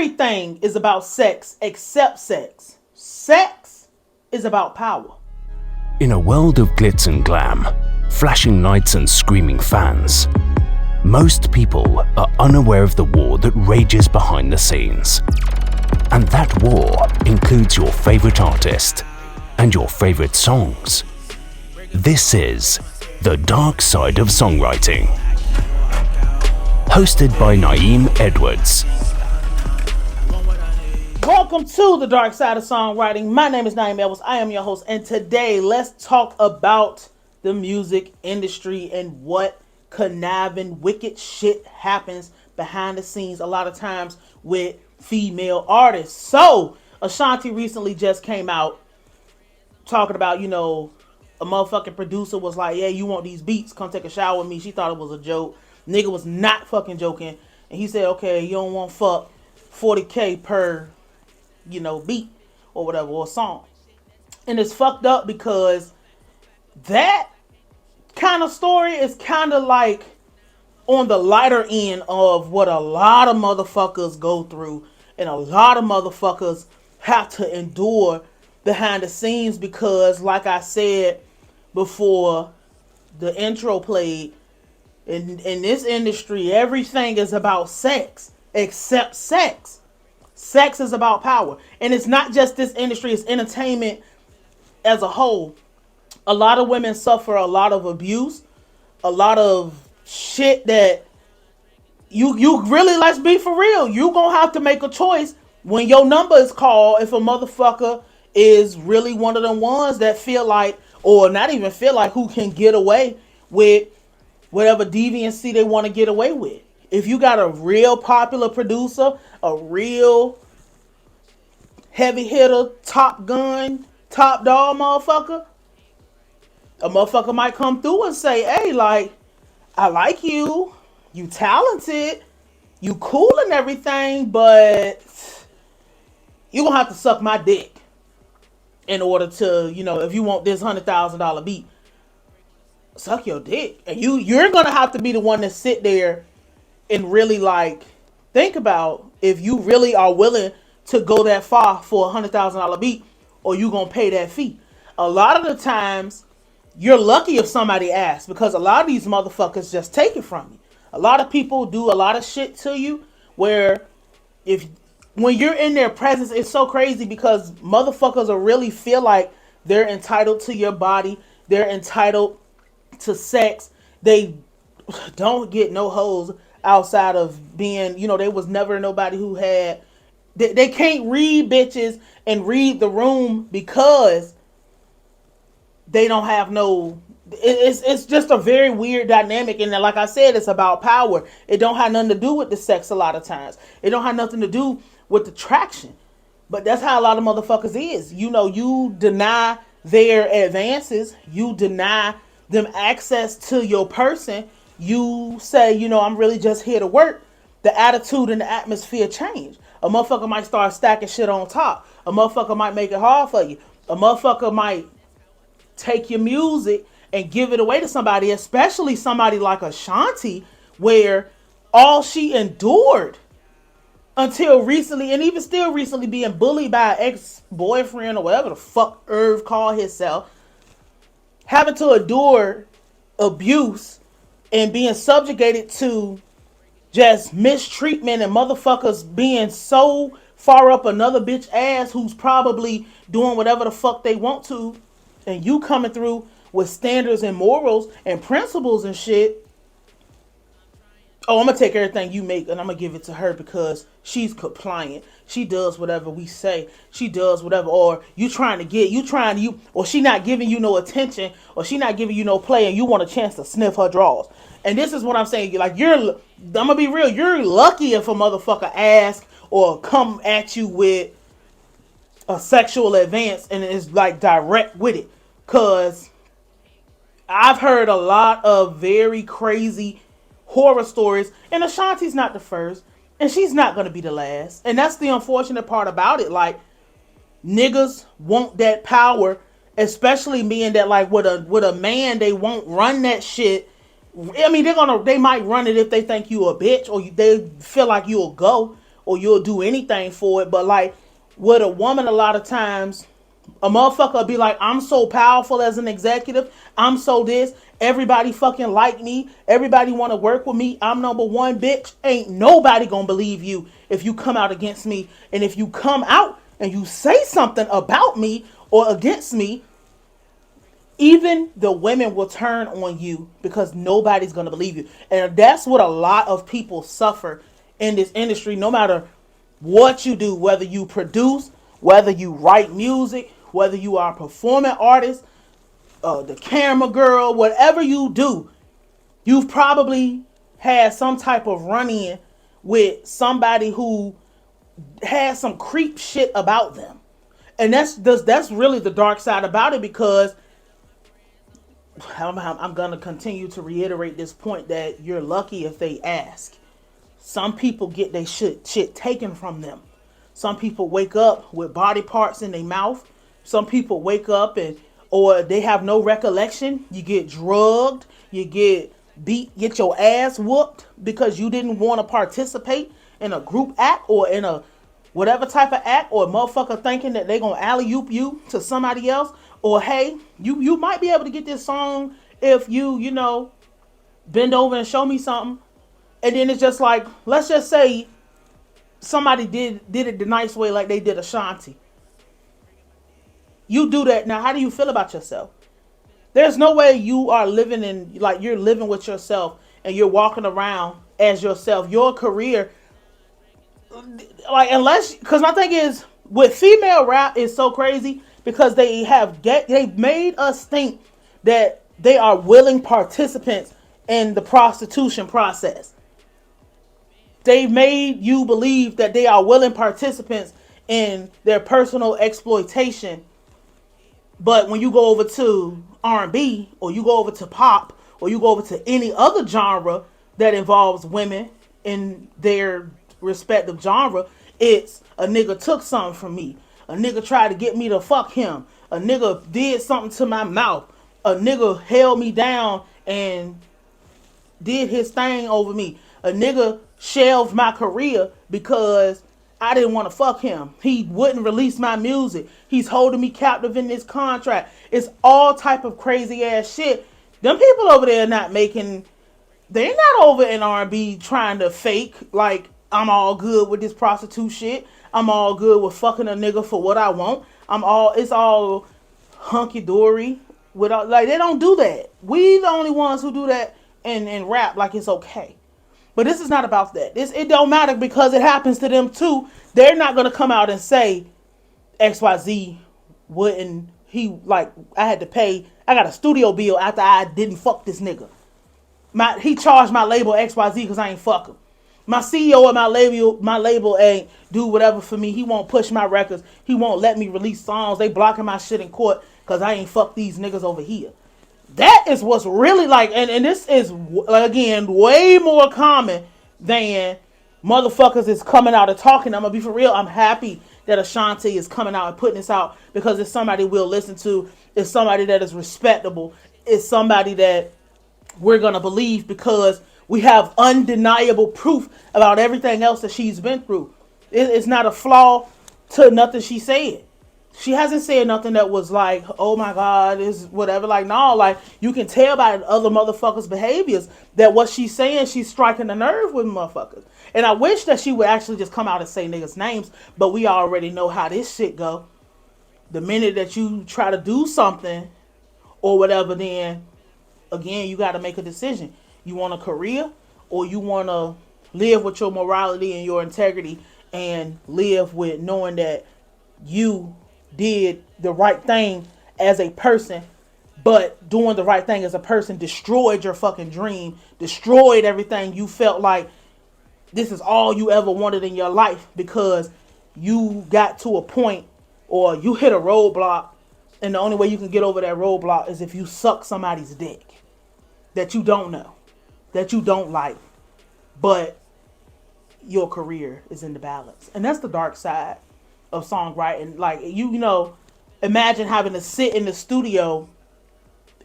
Everything is about sex except sex. Sex is about power. In a world of glitz and glam, flashing lights and screaming fans, most people are unaware of the war that rages behind the scenes. And that war includes your favorite artist and your favorite songs. This is The Dark Side of Songwriting. Hosted by Nayim Edwards. Welcome to The Dark Side of Songwriting. My name is Nayim Edwards. I am your host, and today let's talk about the music industry and what conniving, wicked shit happens behind the scenes a lot of times with female artists. So, Ashanti recently just came out talking about, a motherfucking producer was like, yeah, you want these beats, come take a shower with me. She thought it was a joke. Nigga was not fucking joking. And he said, okay, you don't want fuck $40K per, beat or whatever, or song. And it's fucked up because that kind of story is kind of like on the lighter end of what a lot of motherfuckers go through and a lot of motherfuckers have to endure behind the scenes because, like I said before the intro played, in this industry, everything is about sex except sex. Sex is about power. And it's not just this industry, it's entertainment as a whole. A lot of women suffer a lot of abuse, a lot of shit that you really, let's be for real, you gonna have to make a choice when your number is called if a motherfucker is really one of them ones that feel like, or not even feel like, who can get away with whatever deviancy they want to get away with. If you got a real popular producer, a real heavy hitter, top gun, top dog motherfucker, a motherfucker might come through and say, hey, like, I like you, you talented, you cool and everything, but you gonna have to suck my dick in order to, if you want this $100,000 beat, suck your dick. And you're gonna have to be the one to sit there and really like think about if you really are willing to go that far for a $100,000 beat, or you gonna pay that fee. A lot of the times you're lucky if somebody asks, because a lot of these motherfuckers just take it from you. A lot of people do a lot of shit to you where when you're in their presence, it's so crazy because motherfuckers will really feel like they're entitled to your body. They're entitled to sex. They don't get no hoes outside of being, they was never nobody who had, they can't read bitches and read the room because they don't have no, it's just a very weird dynamic. And like I said, it's about power. It don't have nothing to do with the sex a lot of times. It don't have nothing to do with the traction. But that's how a lot of motherfuckers is. You deny their advances. You deny them access to your person. You say, I'm really just here to work. The attitude and the atmosphere change. A motherfucker might start stacking shit on top. A motherfucker might make it hard for you. A motherfucker might take your music and give it away to somebody, especially somebody like Ashanti, where all she endured until recently, and even still recently, being bullied by an ex-boyfriend or whatever the fuck Irv called himself, having to endure abuse and being subjugated to just mistreatment and motherfuckers being so far up another bitch ass who's probably doing whatever the fuck they want to, and you coming through with standards and morals and principles and shit. Oh, I'm gonna take everything you make and I'm gonna give it to her because she's compliant. She does whatever we say. She does whatever. Or or she not giving you no attention, or she not giving you no play, and you want a chance to sniff her drawers. And this is what I'm saying. Like, I'm gonna be real. You're lucky if a motherfucker asks or come at you with a sexual advance and is like direct with it. Cause I've heard a lot of very crazy horror stories, and Ashanti's not the first, and she's not going to be the last. And that's the unfortunate part about it. Like, niggas want that power, especially being that, like, with a man, they won't run that shit. I mean, they might run it if they think you a bitch, or they feel like you'll go, or you'll do anything for it. But like with a woman, a lot of times a motherfucker will be like, I'm so powerful as an executive. I'm so this. Everybody fucking like me. Everybody want to work with me. I'm number one, bitch. Ain't nobody gonna believe you if you come out against me. And if you come out and you say something about me or against me, even the women will turn on you because nobody's going to believe you. And that's what a lot of people suffer in this industry, no matter what you do, whether you produce, whether you write music, whether you are a performing artist, the camera girl, whatever you do, you've probably had some type of run-in with somebody who has some creep shit about them. And that's really the dark side about it, because I'm going to continue to reiterate this point that you're lucky if they ask. Some people get their shit taken from them. Some people wake up with body parts in their mouth. Some people wake up or they have no recollection. You get drugged. You get beat, get your ass whooped because you didn't want to participate in a group act or in a whatever type of act, or a motherfucker thinking that they gonna alley-oop you to somebody else, or hey, you might be able to get this song if you know, bend over and show me something. And then it's just like, let's just say somebody did it the nice way, like they did Ashanti. You do that now, how do you feel about yourself? There's no way you are living in, like, you're living with yourself and you're walking around as yourself. Your career, like, unless, because my thing is with female rap is so crazy because they've made us think that they are willing participants in the prostitution process. They made you believe that they are willing participants in their personal exploitation. But when you go over to R&B, or you go over to pop, or you go over to any other genre that involves women in their respective genre, it's a nigga took something from me. A nigga tried to get me to fuck him. A nigga did something to my mouth. A nigga held me down and did his thing over me. A nigga shelved my career because I didn't want to fuck him. He wouldn't release my music. He's holding me captive in this contract. It's all type of crazy ass shit. Them people over there not making, they're not over in R&B trying to fake like, I'm all good with this prostitute shit. I'm all good with fucking a nigga for what I want. It's all hunky dory. Like, they don't do that. We the only ones who do that and rap like it's okay. But this is not about that. It don't matter because it happens to them too. They're not gonna come out and say XYZ wouldn't, he, like, I had to pay, I got a studio bill after I didn't fuck this nigga. He charged my label XYZ because I ain't fuck him. My CEO at my label ain't do whatever for me. He won't push my records. He won't let me release songs. They blocking my shit in court because I ain't fuck these niggas over here. That is what's really like, and this is, again, way more common than motherfuckers is coming out and talking. I'm gonna be for real. I'm happy that Ashanti is coming out and putting this out because it's somebody we'll listen to. It's somebody that is respectable. It's somebody that we're gonna believe because we have undeniable proof about everything else that she's been through. It's not a flaw to nothing she said. She hasn't said nothing that was like, oh my God, is whatever. Like, no, like, you can tell by other motherfuckers' behaviors that what she's saying, she's striking a nerve with motherfuckers. And I wish that she would actually just come out and say niggas' names, but we already know how this shit go. The minute that you try to do something or whatever, then, again, you got to make a decision. You want a career, or you want to live with your morality and your integrity and live with knowing that you did the right thing as a person, but doing the right thing as a person destroyed your fucking dream, destroyed everything you felt like this is all you ever wanted in your life because you got to a point or you hit a roadblock, and the only way you can get over that roadblock is if you suck somebody's dick that you don't know, that you don't like, but your career is in the balance. And that's the dark side of songwriting. Like, you know, imagine having to sit in the studio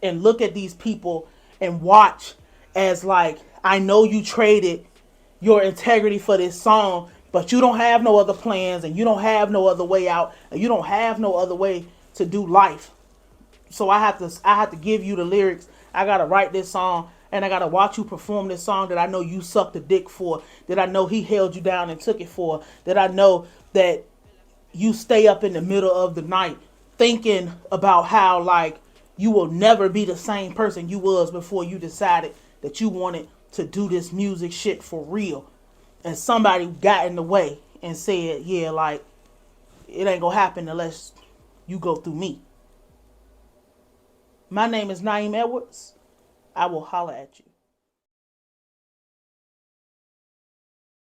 and look at these people and watch as, like, I know you traded your integrity for this song, but you don't have no other plans, and you don't have no other way out, and you don't have no other way to do life. So I have to give you the lyrics. I gotta write this song, and I gotta watch you perform this song that I know you sucked a dick for, that I know he held you down and took it for, that I know that you stay up in the middle of the night thinking about how, like, you will never be the same person you was before you decided that you wanted to do this music shit for real. And somebody got in the way and said, yeah, like, it ain't gonna happen unless you go through me. My name is Nayim Edwards. I will holler at you.